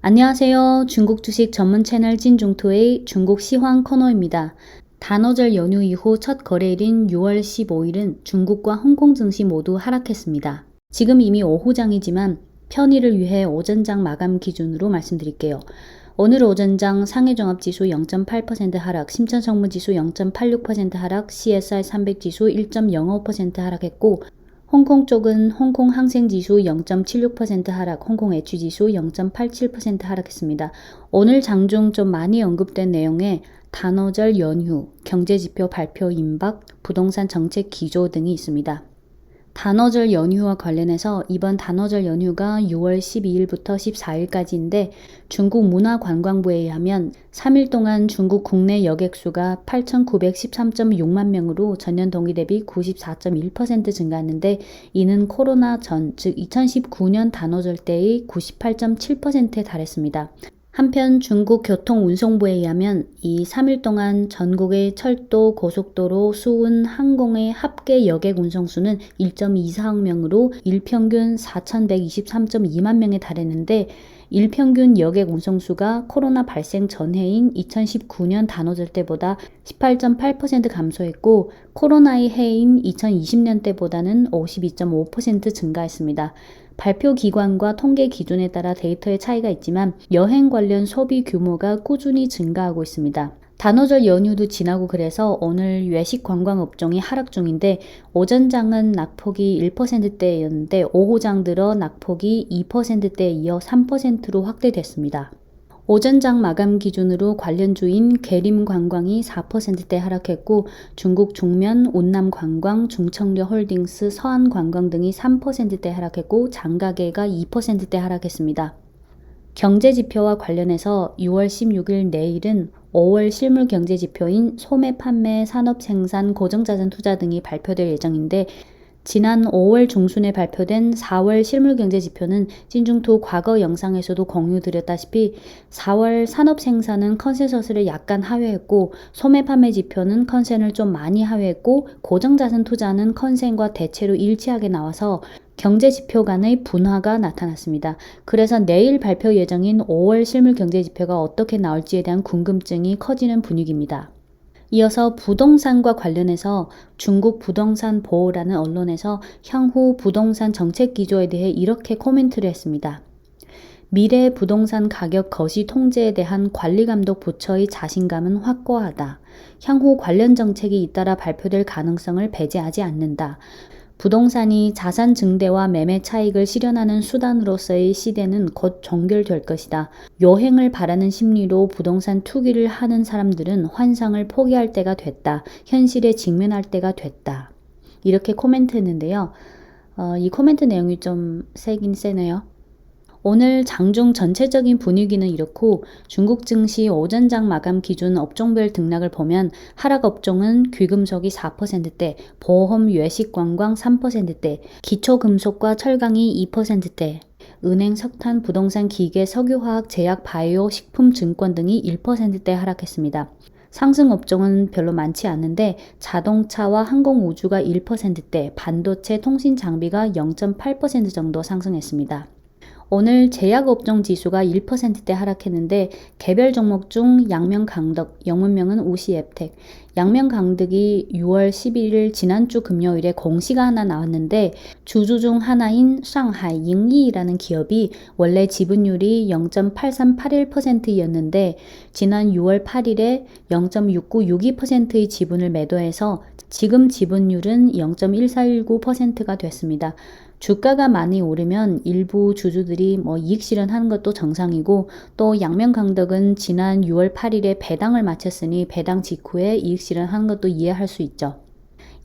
안녕하세요. 중국 주식 전문 채널 찐중토의 중국 시황 코너입니다. 단오절 연휴 이후 첫 거래일인 6월 15일은 중국과 홍콩 증시 모두 하락했습니다. 지금 이미 오후장이지만 편의를 위해 오전장 마감 기준으로 말씀드릴게요. 오늘 오전장 상해종합지수 0.8% 하락, 심천성무지수 0.86% 하락, CSI 300지수 1.05% 하락했고 홍콩 쪽은 홍콩 항생지수 0.76% 하락, 홍콩 애취지수 0.87% 하락했습니다. 오늘 장중 좀 많이 언급된 내용에 단오절 연휴, 경제지표 발표 임박, 부동산 정책 기조 등이 있습니다. 단오절 연휴와 관련해서 이번 단오절 연휴가 6월 12일부터 14일까지인데 중국 문화관광부에 의하면 3일 동안 중국 국내 여객수가 8,913.6만 명으로 전년 동기 대비 94.1% 증가했는데 이는 코로나 전, 즉 2019년 단오절 때의 98.7%에 달했습니다. 한편 중국 교통운송부에 의하면 이 3일 동안 전국의 철도, 고속도로, 수운, 항공의 합계 여객 운송수는 1.24억 명으로 일평균 4,123.2만 명에 달했는데 일평균 여객 운송수가 코로나 발생 전해인 2019년 단오절 때보다 18.8% 감소했고 코로나의 해인 2020년 때보다는 52.5% 증가했습니다. 발표 기관과 통계 기준에 따라 데이터의 차이가 있지만 여행 관련 소비 규모가 꾸준히 증가하고 있습니다. 단오절 연휴도 지나고 그래서 오늘 외식 관광 업종이 하락 중인데 오전장은 낙폭이 1%대였는데 오후장 들어 낙폭이 2%대에 이어 3%로 확대됐습니다. 오전장 마감 기준으로 관련주인 계림관광이 4%대 하락했고 중국 중면, 운남관광, 중청려홀딩스, 서한관광 등이 3%대 하락했고 장가계가 2%대 하락했습니다. 경제지표와 관련해서 6월 16일 내일은 5월 실물 경제지표인 소매 판매, 산업생산, 고정자산 투자 등이 발표될 예정인데 지난 5월 중순에 발표된 4월 실물경제지표는 찐중토 과거 영상에서도 공유드렸다시피 4월 산업생산은 컨센서스를 약간 하회했고 소매 판매 지표는 컨센을 좀 많이 하회했고 고정자산 투자는 컨센과 대체로 일치하게 나와서 경제지표 간의 분화가 나타났습니다. 그래서 내일 발표 예정인 5월 실물경제지표가 어떻게 나올지에 대한 궁금증이 커지는 분위기입니다. 이어서 부동산과 관련해서 중국 부동산 보호라는 언론에서 향후 부동산 정책 기조에 대해 이렇게 코멘트를 했습니다. 미래 부동산 가격 거시 통제에 대한 관리감독 부처의 자신감은 확고하다. 향후 관련 정책이 잇따라 발표될 가능성을 배제하지 않는다. 부동산이 자산 증대와 매매 차익을 실현하는 수단으로서의 시대는 곧 종결될 것이다. 여행을 바라는 심리로 부동산 투기를 하는 사람들은 환상을 포기할 때가 됐다. 현실에 직면할 때가 됐다. 이렇게 코멘트했는데요. 이 코멘트 내용이 좀 세긴 세네요. 오늘 장중 전체적인 분위기는 이렇고 중국 증시 오전장 마감 기준 업종별 등락을 보면 하락 업종은 귀금속이 4%대, 보험, 외식, 관광 3%대, 기초금속과 철강이 2%대, 은행, 석탄, 부동산, 기계, 석유화학, 제약, 바이오, 식품, 증권 등이 1%대 하락했습니다. 상승 업종은 별로 많지 않은데 자동차와 항공우주가 1%대, 반도체, 통신 장비가 0.8% 정도 상승했습니다. 오늘 제약업종 지수가 1%대 하락했는데 개별 종목 중 양명강덕, 영문명은 우시앱텍, 양명강덕이 6월 11일 지난주 금요일에 공시가 하나 나왔는데 주주 중 하나인 상하이 잉이라는 기업이 원래 지분율이 0.8381%였는데 지난 6월 8일에 0.6962%의 지분을 매도해서 지금 지분율은 0.1419%가 됐습니다. 주가가 많이 오르면 일부 주주들이 이익 실현하는 것도 정상이고 또 양명강덕은 지난 6월 8일에 배당을 마쳤으니 배당 직후에 이익 실현하는 것도 이해할 수 있죠.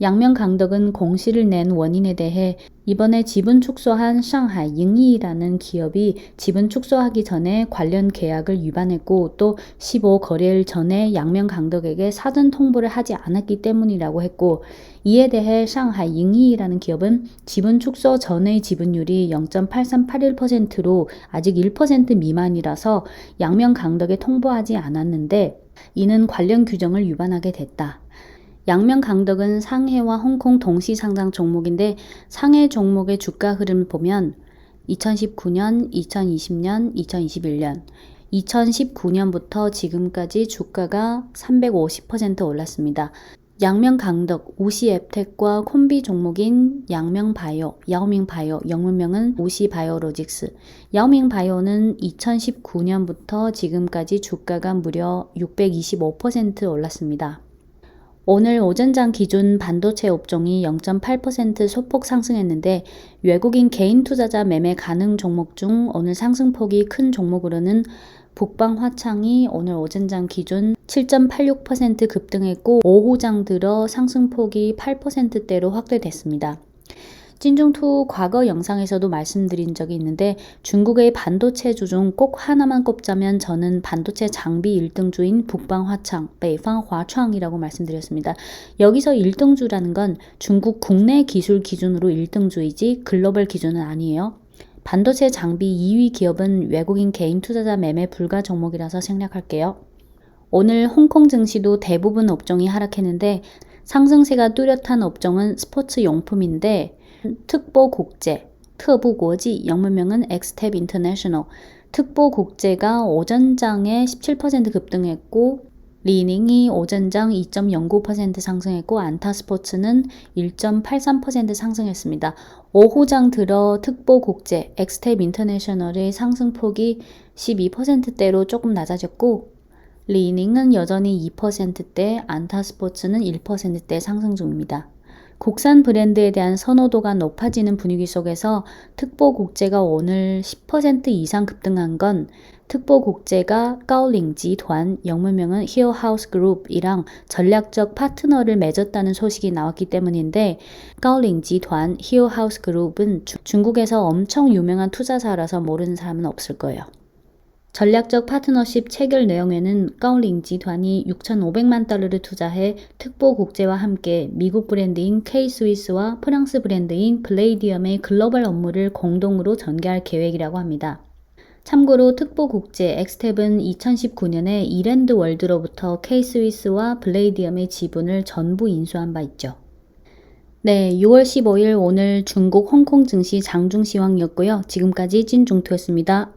양명강덕은 공시를 낸 원인에 대해 이번에 지분 축소한 상하이 잉이라는 기업이 지분 축소하기 전에 관련 계약을 위반했고 또 15거래일 전에 양명강덕에게 사전 통보를 하지 않았기 때문이라고 했고 이에 대해 상하이 잉이라는 기업은 지분 축소 전의 지분율이 0.8381%로 아직 1% 미만이라서 양명강덕에 통보하지 않았는데 이는 관련 규정을 위반하게 됐다. 양명강덕은 상해와 홍콩 동시 상장 종목인데 상해 종목의 주가 흐름을 보면 2019년, 2020년, 2021년. 2019년부터 지금까지 주가가 350% 올랐습니다. 양명 강덕, 우시앱텍과 콤비 종목인 양명바이오, 야오밍바이오, 영문명은 우시바이오로직스. 야오밍바이오는 2019년부터 지금까지 주가가 무려 625% 올랐습니다. 오늘 오전장 기준 반도체 업종이 0.8% 소폭 상승했는데 외국인 개인 투자자 매매 가능 종목 중 오늘 상승폭이 큰 종목으로는 북방화창이 오늘 오전장 기준 7.86% 급등했고 오후장 들어 상승폭이 8%대로 확대됐습니다. 찐중투 과거 영상에서도 말씀드린 적이 있는데 중국의 반도체주 중 꼭 하나만 꼽자면 저는 반도체 장비 1등주인 북방화창, 베이방화창이라고 말씀드렸습니다. 여기서 1등주라는 건 중국 국내 기술 기준으로 1등주이지 글로벌 기준은 아니에요. 반도체 장비 2위 기업은 외국인 개인 투자자 매매 불가 종목이라서 생략할게요. 오늘 홍콩 증시도 대부분 업종이 하락했는데 상승세가 뚜렷한 업종은 스포츠 용품인데 특보국제, 특보국제, 영문명은 엑스텝 인터내셔널. 특보국제가 오전장에 17% 급등했고 리닝이 오전장 2.09% 상승했고 안타스포츠는 1.83% 상승했습니다. 오후장 들어 특보국제, 엑스텝 인터내셔널의 상승폭이 12%대로 조금 낮아졌고 리닝은 여전히 2%대, 안타스포츠는 1%대 상승 중입니다. 국산 브랜드에 대한 선호도가 높아지는 분위기 속에서 특보국제가 오늘 10% 이상 급등한 건 특보국제가 가오링集团, 영문명은 히어하우스 그룹이랑 전략적 파트너를 맺었다는 소식이 나왔기 때문인데 가오링集团, 히어하우스 그룹은 중국에서 엄청 유명한 투자사라서 모르는 사람은 없을 거예요. 전략적 파트너십 체결 내용에는 가오링集团이 6,500만 달러를 투자해 특보국제와 함께 미국 브랜드인 K-스위스와 프랑스 브랜드인 플레이디엄의 글로벌 업무를 공동으로 전개할 계획이라고 합니다. 참고로 특보국제 엑스텝은 2019년에 이랜드 월드로부터 K-스위스와 플레이디엄의 지분을 전부 인수한 바 있죠. 네, 6월 15일 오늘 중국 홍콩 증시 장중 시황이었고요. 지금까지 찐중투였습니다.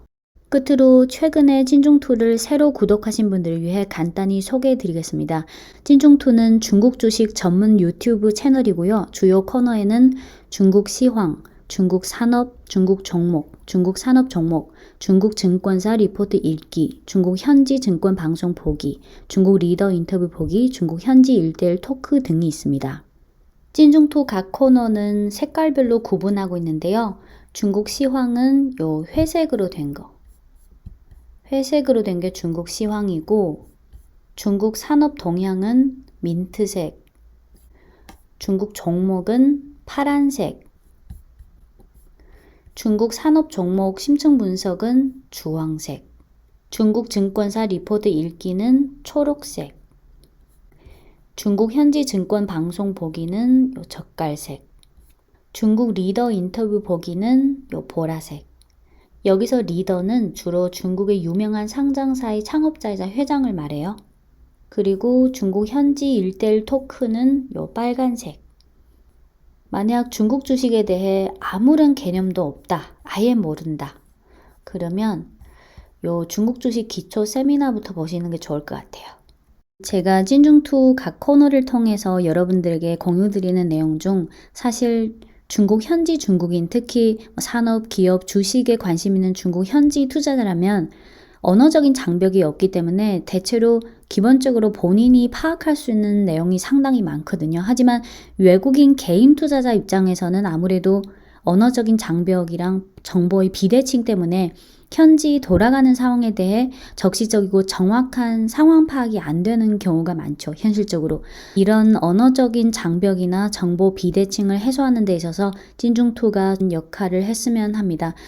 끝으로 최근에 찐중투를 새로 구독하신 분들을 위해 간단히 소개해드리겠습니다. 찐중투는 중국 주식 전문 유튜브 채널이고요. 주요 코너에는 중국 시황, 중국 산업, 중국 종목, 중국 산업 종목, 중국 증권사 리포트 읽기, 중국 현지 증권 방송 보기, 중국 리더 인터뷰 보기, 중국 현지 1:1 토크 등이 있습니다. 찐중투 각 코너는 색깔별로 구분하고 있는데요. 중국 시황은 요 회색으로 된 거. 회색으로 된 게 중국 시황이고 중국 산업 동향은 민트색, 중국 종목은 파란색, 중국 산업 종목 심층 분석은 주황색, 중국 증권사 리포트 읽기는 초록색, 중국 현지 증권 방송 보기는 요 젓갈색, 중국 리더 인터뷰 보기는 요 보라색. 여기서 리더는 주로 중국의 유명한 상장사의 창업자이자 회장을 말해요. 그리고 중국 현지 1:1 토크는 요 빨간색. 만약 중국 주식에 대해 아무런 개념도 없다, 아예 모른다. 그러면 요 중국 주식 기초 세미나부터 보시는 게 좋을 것 같아요. 제가 찐중투 각 코너를 통해서 여러분들에게 공유드리는 내용 중 사실 중국 현지 중국인, 특히 산업, 기업, 주식에 관심 있는 중국 현지 투자자라면 언어적인 장벽이 없기 때문에 대체로 기본적으로 본인이 파악할 수 있는 내용이 상당히 많거든요. 하지만 외국인 개인 투자자 입장에서는 아무래도 언어적인 장벽이랑 정보의 비대칭 때문에 현지 돌아가는 상황에 대해 적시적이고 정확한 상황 파악이 안 되는 경우가 많죠. 현실적으로. 이런 언어적인 장벽이나 정보 비대칭을 해소하는 데 있어서 찐중투가 역할을 했으면 합니다.